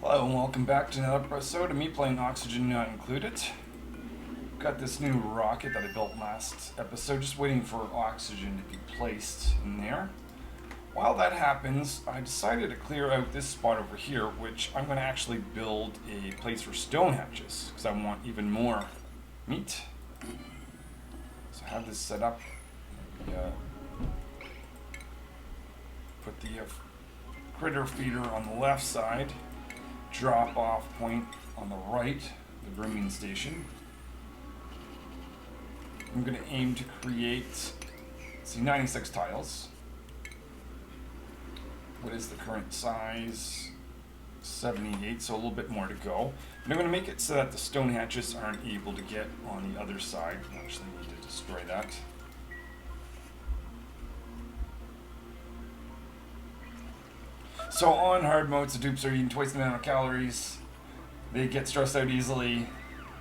Hello and welcome back to another episode of me playing Oxygen Not Included. Got this new rocket that I built last episode, just waiting for oxygen to be placed in there. While that happens, I decided to clear out this spot over here, which I'm going to actually build a place for stone hatches, because I want even more meat. So I have this set up. Put the critter feeder on the left side. Drop off point on the right, the grooming station. I'm going to aim to create, 96 tiles. What is the current size? 78, so a little bit more to go. And I'm going to make it so that the stone hatches aren't able to get on the other side. I actually need to destroy that. So on hard modes, the dupes are eating twice the amount of calories. They get stressed out easily.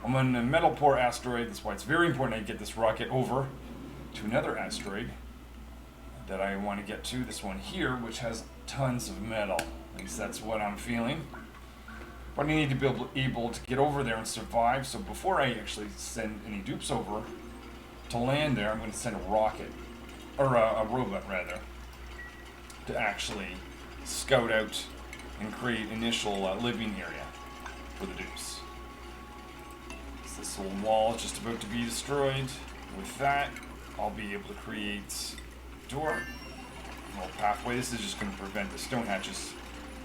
I'm on a metal poor asteroid. That's why it's very important I get this rocket over to another asteroid that I want to get to. This one here, which has tons of metal. At least that's what I'm feeling. But I need to be able to get over there and survive. So before I actually send any dupes over to land there, I'm going to send a rocket, or a robot rather, to actually scout out and create initial living area for the dupes. So this little wall is just about to be destroyed. With that, I'll be able to create a door, a little pathway. This is just going to prevent the stone hatches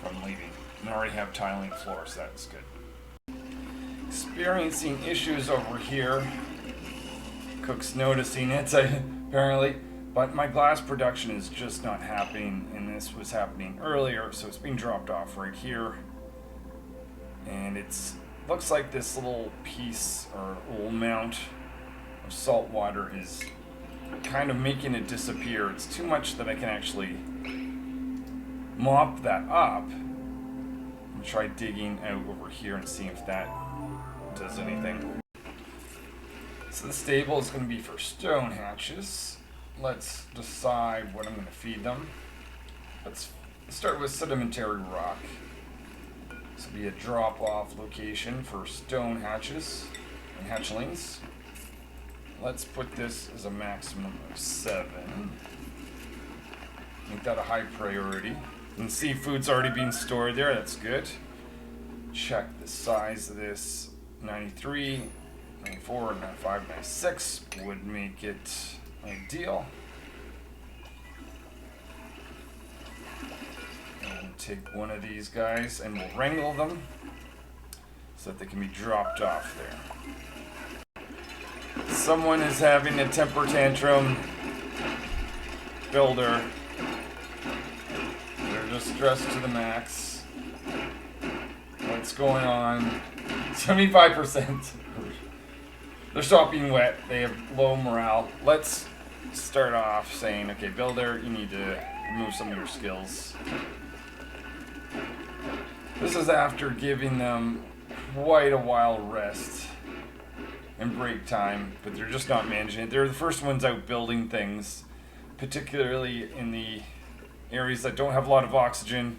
from leaving. And I already have tiling floor, so that's good. Experiencing issues over here. Cook's noticing it, apparently. But my glass production is just not happening, and this was happening earlier, so it's being dropped off right here. And it's looks like this little piece or little amount of salt water is kind of making it disappear. It's too much that I can actually mop that up and try digging out over here and see if that does anything. So the stable is going to be for stone hatches. Let's decide what I'm going to feed them. Let's start with sedimentary rock. This will be a drop-off location for stone hatches and hatchlings. Let's put this as a maximum of 7. Make that a high priority. And seafood's already being stored there, that's good. Check the size of this. 93, 94, 95, 96 would make it ideal. And take one of these guys and we'll wrangle them so that they can be dropped off there. Someone is having a temper tantrum. Builder. They're just stressed to the max. What's going on? 75%. They're stopping wet. They have low morale. Let's start off saying, okay, builder, you need to remove some of your skills. This is after giving them quite a while rest and break time, but they're just not managing it. They're the first ones out building things, particularly in the areas that don't have a lot of oxygen.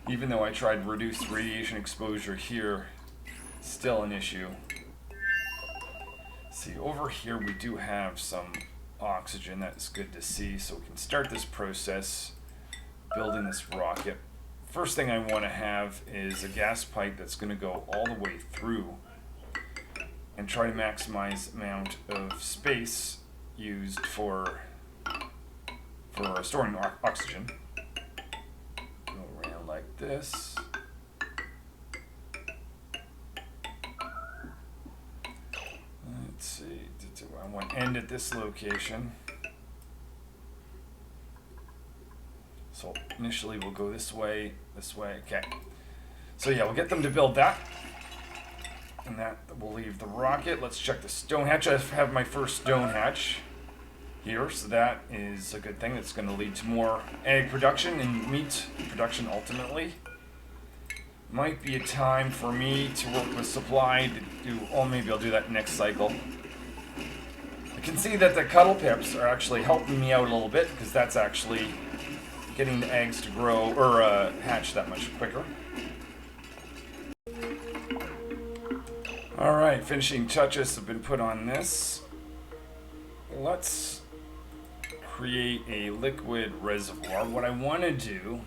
Even though I tried to reduce radiation exposure here, still an issue. See, over here we do have some oxygen. That's good to see. So we can start this process, building this rocket. First thing I want to have is a gas pipe that's going to go all the way through and try to maximize the amount of space used for storing oxygen. Go around like this. Let's see, I want to end at this location. So initially we'll go this way, okay. So yeah, we'll get them to build that. And that will leave the rocket. Let's check the stone hatch. I have my first stone hatch here, so that is a good thing. It's going to lead to more egg production and meat production ultimately. Might be a time for me to work with supply to do, oh, maybe I'll do that next cycle. I can see that the cuddle pips are actually helping me out a little bit because that's actually getting the eggs to grow or hatch that much quicker. Alright, finishing touches have been put on this. Let's create a liquid reservoir. What I want to do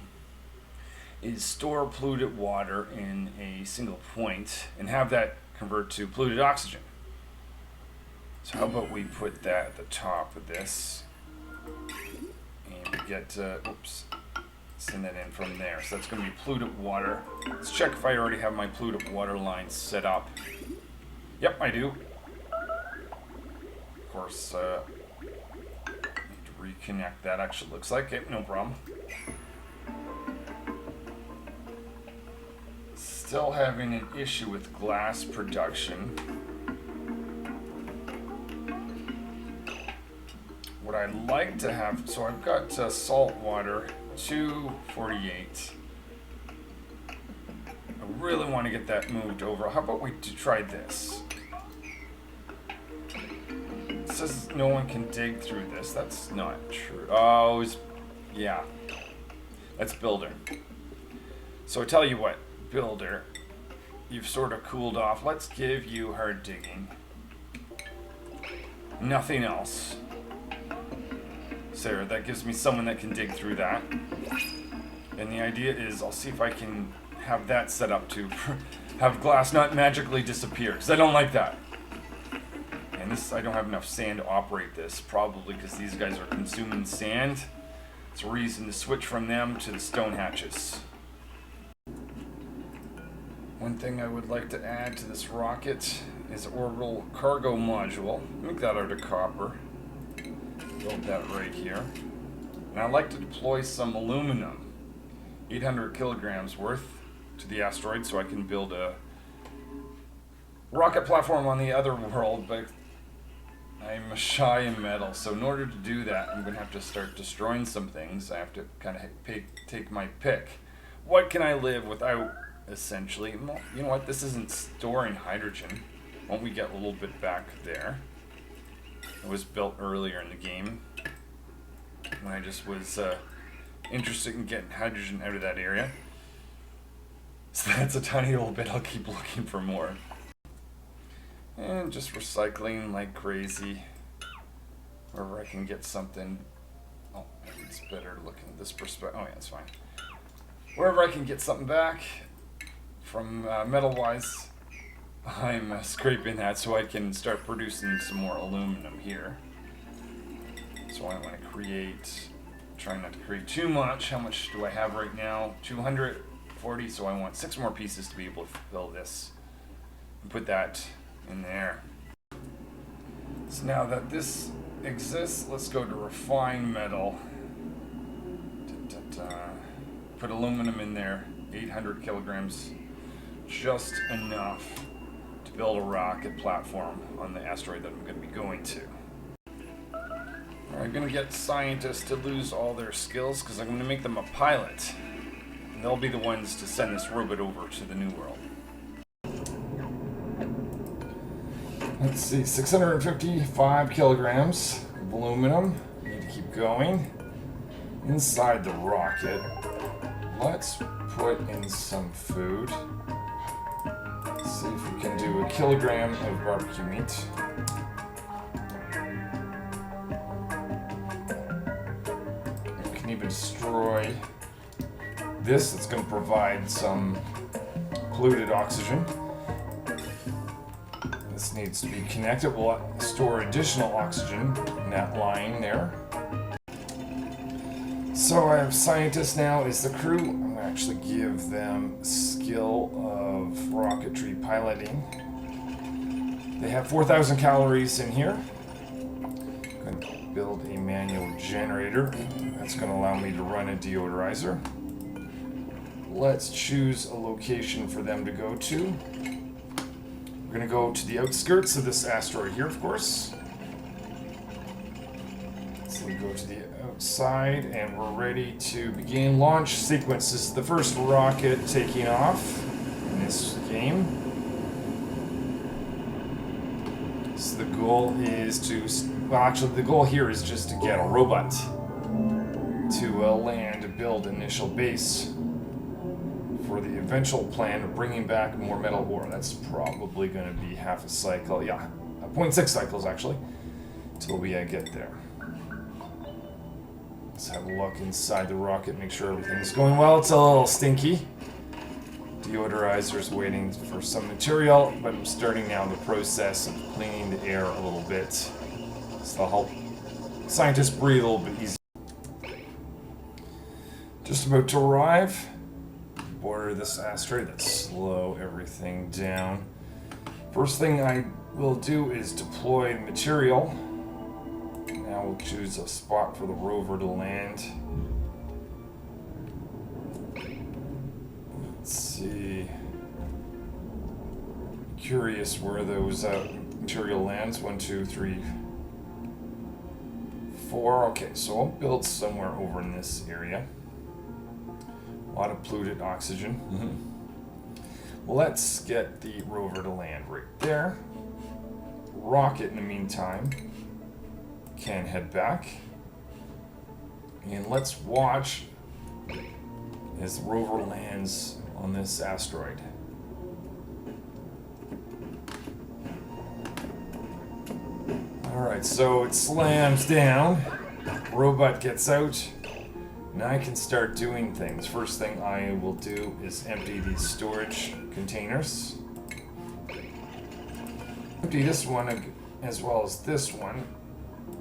is store polluted water in a single point and have that convert to polluted oxygen. So how about we put that at the top of this and we get, oops, send that in from there. So that's going to be polluted water. Let's check if I already have my polluted water line set up. Yep, I do. Of course, need to reconnect that, actually looks like it, no problem. Still having an issue with glass production. What I'd like to have, so I've got salt water, 248. I really want to get that moved over. How about we try this? It says no one can dig through this. That's not true. Oh, yeah. That's Builder. So I tell you what, Builder, you've sort of cooled off. Let's give you hard digging. Nothing else. Sarah, that gives me someone that can dig through that. And the idea is I'll see if I can have that set up to have glass not magically disappear, because I don't like that. And this, I don't have enough sand to operate this, probably because these guys are consuming sand. It's a reason to switch from them to the stone hatches. One thing I would like to add to this rocket is orbital cargo module. Make that out of copper. Build that right here. And I'd like to deploy some aluminum, 800 kilograms worth, to the asteroid so I can build a rocket platform on the other world, but I'm shy in metal. So in order to do that, I'm going to have to start destroying some things. I have to kind of take my pick. What can I live without, essentially? Well, you know what? This isn't storing hydrogen. Won't we get a little bit back there? It was built earlier in the game when I just was interested in getting hydrogen out of that area. So that's a tiny little bit. I'll keep looking for more. And just recycling like crazy. Wherever I can get something. Oh, maybe it's better looking at this perspective. Oh yeah, that's fine. Wherever I can get something back from metal-wise, I'm scraping that so I can start producing some more aluminum here. So I want to create, trying not to create too much. How much do I have right now? 240, so I want 6 more pieces to be able to fill this. And put that in there. So now that this exists, let's go to refine metal. Put aluminum in there, 800 kilograms, just enough to build a rocket platform on the asteroid that I'm going to be going to. I'm going to get scientists to lose all their skills because I'm going to make them a pilot. And they'll be the ones to send this robot over to the New World. Let's see, 655 kilograms of aluminum. Need to keep going. Inside the rocket, let's put in some food. Let's see if we can do a kilogram of barbecue meat. We can even destroy this. It's going to provide some polluted oxygen. This needs to be connected. We'll store additional oxygen in that line there. So I have scientists now as the crew. I'm going to actually give them skill of rocketry piloting. They have 4,000 calories in here. I'm going to build a manual generator. That's going to allow me to run a deodorizer. Let's choose a location for them to go to. We're going to go to the outskirts of this asteroid here, of course. So we go to the outside and we're ready to begin launch sequence. This is the first rocket taking off in this game. So the goal is to, well actually the goal here is just to get a robot to land and build initial base for the eventual plan of bringing back more metal ore. That's probably going to be half a cycle. Yeah, 0.6 cycles actually, until we get there. Let's have a look inside the rocket, make sure everything's going well. It's a little stinky. Deodorizer's waiting for some material, but I'm starting now the process of cleaning the air a little bit. So that'll help scientists breathe a little bit easier. Just about to arrive. Border this asteroid. Let's slow everything down. First thing I will do is deploy material. Now we'll choose a spot for the rover to land. Let's see. Curious where those material lands. 1, 2, 3, 4. Okay, so I'll build somewhere over in this area. A lot of polluted oxygen. Well, let's get the rover to land right there. Rocket, in the meantime, can head back. And let's watch as the rover lands on this asteroid. Alright, so it slams down. Robot gets out. Now I can start doing things. First thing I will do is empty these storage containers. Empty this one as well as this one,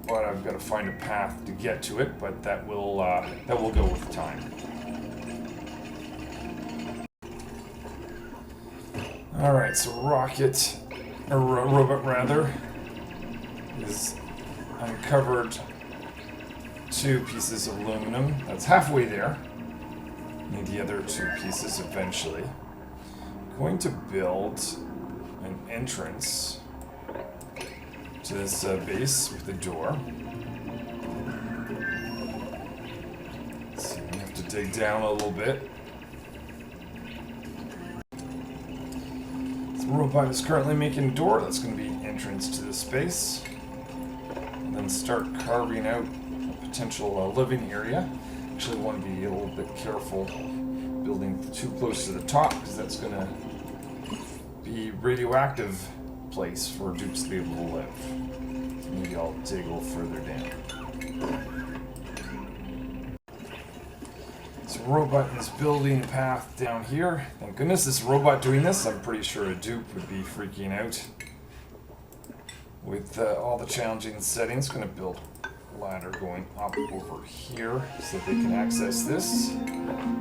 but I've got to find a path to get to it. But that will go with time. All right, so robot rather, is uncovered 2 pieces of aluminum. That's halfway there. Need the other 2 pieces eventually. I'm going to build an entrance to this base with a door. Let's see, we have to dig down a little bit. The robot is currently making a door. That's going to be an entrance to the space. And then start carving out potential living area. Actually want to be a little bit careful building too close to the top, because that's going to be radioactive place for dupes to be able to live. So maybe I'll dig a little further down. So robot is building a path down here. Thank goodness this robot doing this. I'm pretty sure a dupe would be freaking out with all the challenging settings. Going to build ladder going up over here so that they can access this.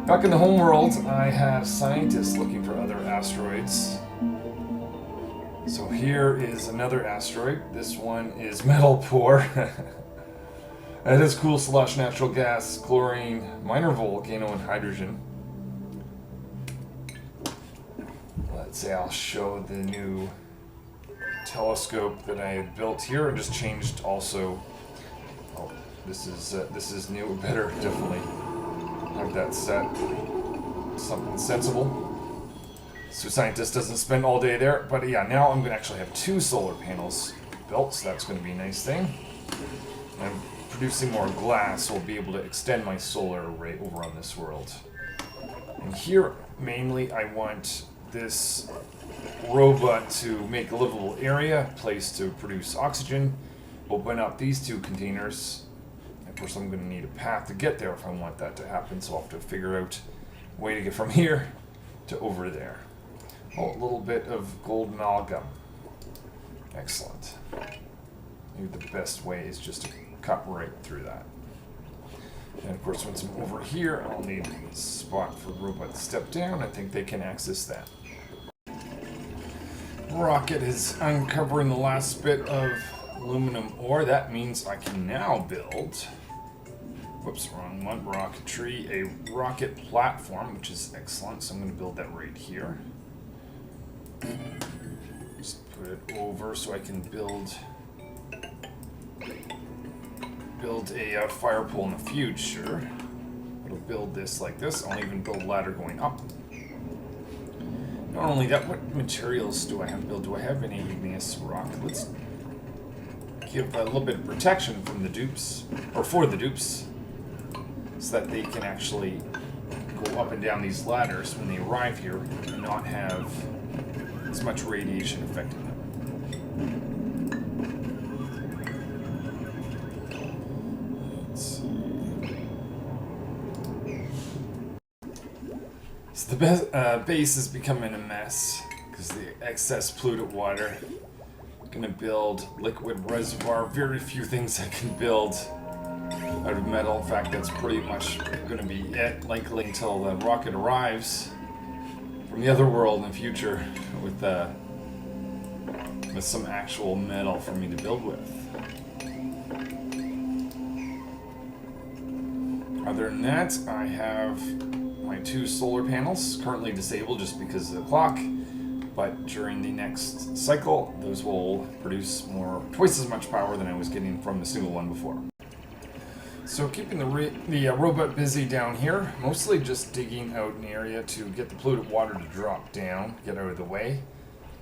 Back in the homeworld, I have scientists looking for other asteroids. So here is another asteroid. This one is metal poor. That is cool. Slush, natural gas, chlorine, minor volcano, and hydrogen. Let's say I'll show the new telescope that I had built here, and just changed also. Oh, this is new. Better definitely have that set. Something sensible. So scientist doesn't spend all day there, but yeah, now I'm gonna actually have 2 solar panels built, so that's gonna be a nice thing. And I'm producing more glass, so I'll be able to extend my solar array over on this world. And here, mainly, I want this robot to make a livable area, place to produce oxygen, open up these 2 containers. Of course, I'm going to need a path to get there if I want that to happen, so I'll have to figure out a way to get from here to over there. Oh, a little bit of gold amalgam. Excellent. Maybe the best way is just to cut right through that. And of course, once I'm over here, I'll need a spot for the robot to step down. I think they can access that. Rocket is uncovering the last bit of aluminum ore. That means I can now build, whoops, wrong one, rocketry, a rocket platform, which is excellent. So I'm going to build that right here. Just put it over so I can build a fire pole in the future. It'll build this like this. I'll even build a ladder going up. Not only that, what materials do I have built? Do I have any igneous rock? Let's give a little bit of protection from the dupes, or for the dupes, so that they can actually go up and down these ladders when they arrive here and not have as much radiation affecting them. Let's see. So the base is becoming a mess because the excess polluted water. I'm gonna build liquid reservoir. Very few things I can build out of metal. In fact, that's pretty much gonna be it, likely until the rocket arrives from the other world in the future with some actual metal for me to build with. Other than that, I have my 2 solar panels currently disabled just because of the clock, but during the next cycle, those will produce twice as much power than I was getting from the single one before. So keeping the robot busy down here, mostly just digging out an area to get the polluted water to drop down, get out of the way,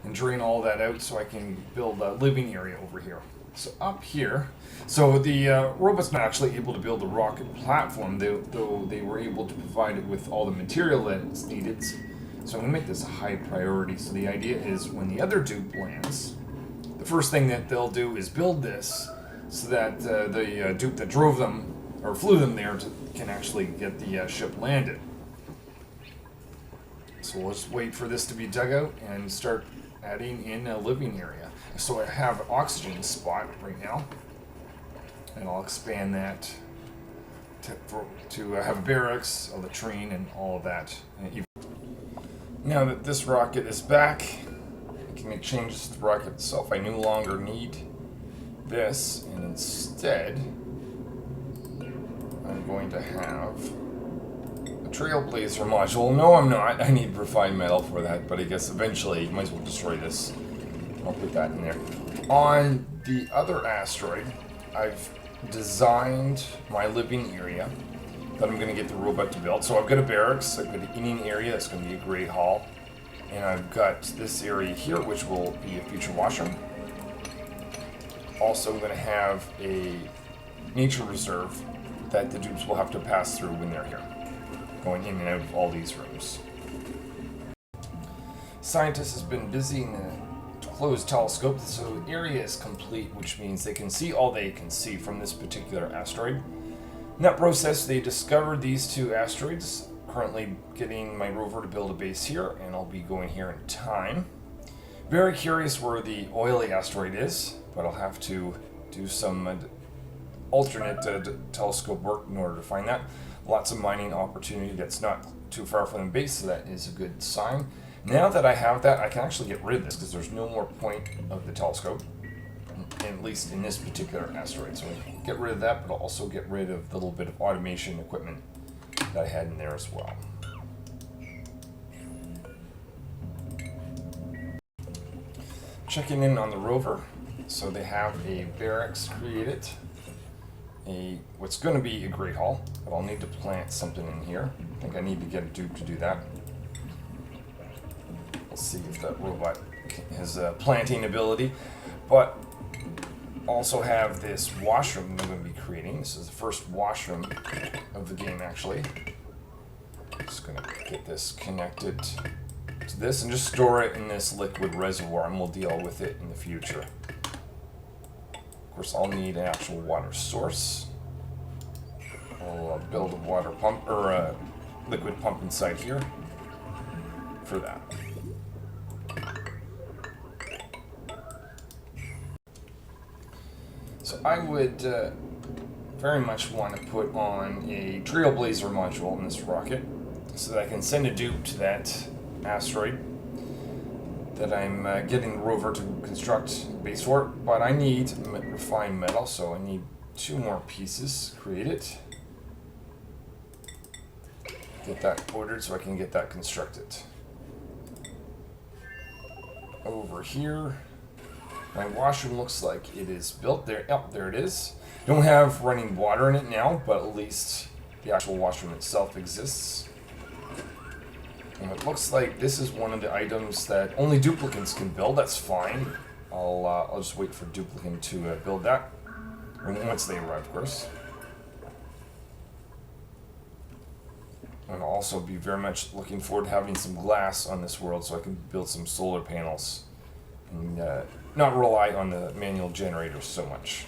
and drain all that out so I can build a living area over here. So up here, so the robot's not actually able to build a rocket platform, though they were able to provide it with all the material that it's needed. So I'm going to make this a high priority. So the idea is when the other dupe lands, the first thing that they'll do is build this so that the dupe that drove them or flew them there can actually get the ship landed. So we'll just wait for this to be dug out and start adding in a living area. So I have an oxygen spot right now, and I'll expand that to have barracks, a latrine, and all of that. Now that this rocket is back, I can make changes to the rocket itself. I no longer need this, and instead I'm going to have a Trailblazer module. No, I'm not. I need refined metal for that, but I guess eventually you might as well destroy this. I'll put that in there. On the other asteroid, I've designed my living area that I'm going to get the robot to build. So I've got a barracks, I've got an eating area, that's going to be a great hall, and I've got this area here, which will be a future washroom. Also, I'm going to have a nature reserve that the dupes will have to pass through when they're here, going in and out of all these rooms. Scientists has been busy in a closed telescope, so the area is complete, which means they can see all they can see from this particular asteroid. In that process, they discovered these 2 asteroids. Currently getting my rover to build a base here, and I'll be going here in time. Very curious where the oily asteroid is, but I'll have to do some alternate telescope work in order to find that. Lots of mining opportunity that's not too far from the base, so that is a good sign. Now that I have that, I can actually get rid of this because there's no more point of the telescope, at least in this particular asteroid. So I get rid of that, but I'll also get rid of the little bit of automation equipment that I had in there as well. Checking in on the rover. So they have a barracks created, what's going to be a great hall, but I'll need to plant something in here. I think I need to get a dupe to do that. Let's see if that robot has a planting ability, but also have this washroom that I'm going to be creating. This is the first washroom of the game, actually. Just going to get this connected to this and just store it in this liquid reservoir, and we'll deal with it in the future. Of course, I'll need an actual water source. I'll build a water pump or a liquid pump inside here for that. So I would very much want to put on a Trailblazer module in this rocket so that I can send a dupe to that asteroid that I'm getting the rover to construct a base for. But I need refined metal, so I need 2 more pieces created. Get that ordered so I can get that constructed. Over here, my washroom looks like it is built there. Yep, there it is. Don't have running water in it now, but at least the actual washroom itself exists. And it looks like this is one of the items that only duplicates can build. That's fine. I'll just wait for duplicate to build that once they arrive, of course. And I'll also be very much looking forward to having some glass on this world so I can build some solar panels and not rely on the manual generators so much.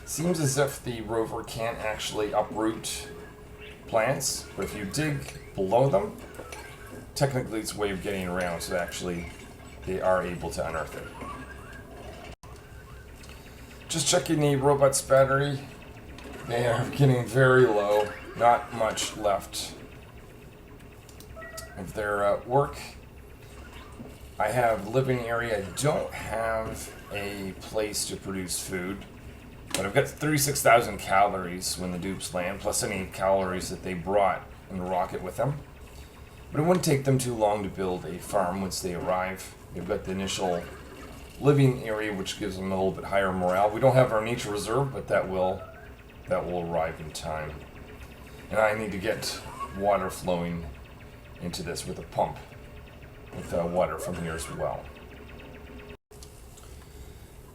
Seems as if the rover can't actually uproot plants, but if you dig below them, technically it's a way of getting around, so actually they are able to unearth it. Just checking the robot's battery. They are getting very low, not much left of their work. I have living area. I don't have a place to produce food, but I've got 36,000 calories when the dupes land, plus any calories that they brought in the rocket with them. But it wouldn't take them too long to build a farm once they arrive. They've got the initial living area, which gives them a little bit higher morale. We don't have our nature reserve, but that will arrive in time. And I need to get water flowing into this with a pump, with water from here as well.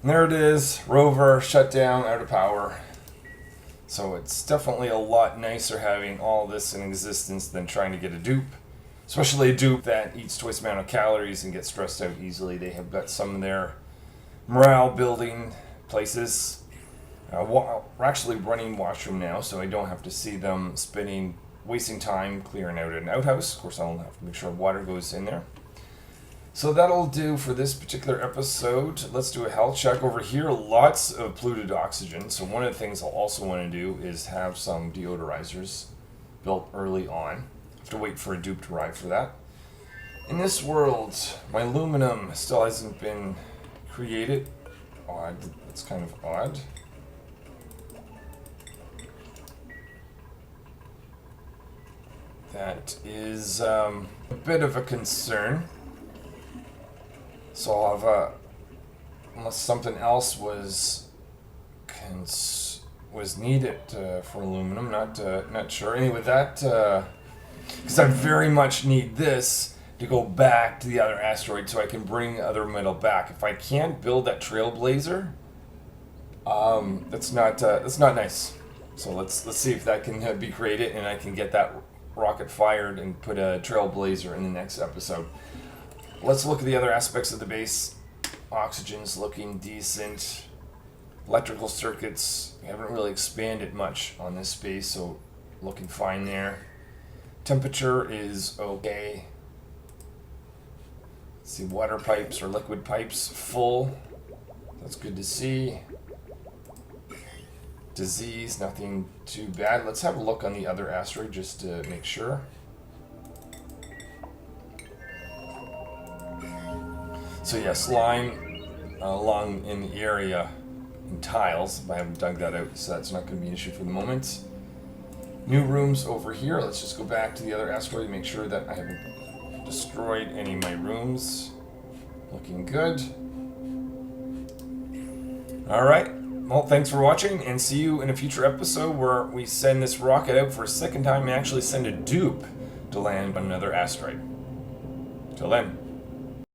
And there it is, rover shut down, out of power. So it's definitely a lot nicer having all this in existence than trying to get a dupe. Especially a dupe that eats twice the amount of calories and gets stressed out easily. They have got some of their morale building places. We're actually running washroom now, so I don't have to see them wasting time clearing out an outhouse. Of course, I'll have to make sure water goes in there. So that'll do for this particular episode. Let's do a health check over here. Lots of polluted oxygen. So one of the things I'll also want to do is have some deodorizers built early on. I have to wait for a dupe to arrive for that. In this world, my aluminum still hasn't been created. Odd. That's kind of odd. That is a bit of a concern. So I'll have unless something else was needed for aluminum, not sure. Anyway, that because I very much need this to go back to the other asteroid so I can bring other metal back. If I can't build that trailblazer, that's not nice. So let's see if that can be created and I can get that rocket fired and put a trailblazer in the next episode. Let's look at the other aspects of the base. Oxygen's looking decent. Electrical circuits, we haven't really expanded much on this space, so looking fine there. Temperature is okay. Let's see, water pipes or liquid pipes full. That's good to see. Disease, nothing too bad. Let's have a look on the other asteroid just to make sure. So yeah, slime along in the area in tiles, but I haven't dug that out, so that's not going to be an issue for the moment. New rooms over here. Let's just go back to the other asteroid and make sure that I haven't destroyed any of my rooms. Looking good. Alright, well, thanks for watching, and see you in a future episode where we send this rocket out for a second time and actually send a dupe to land on another asteroid. Till then.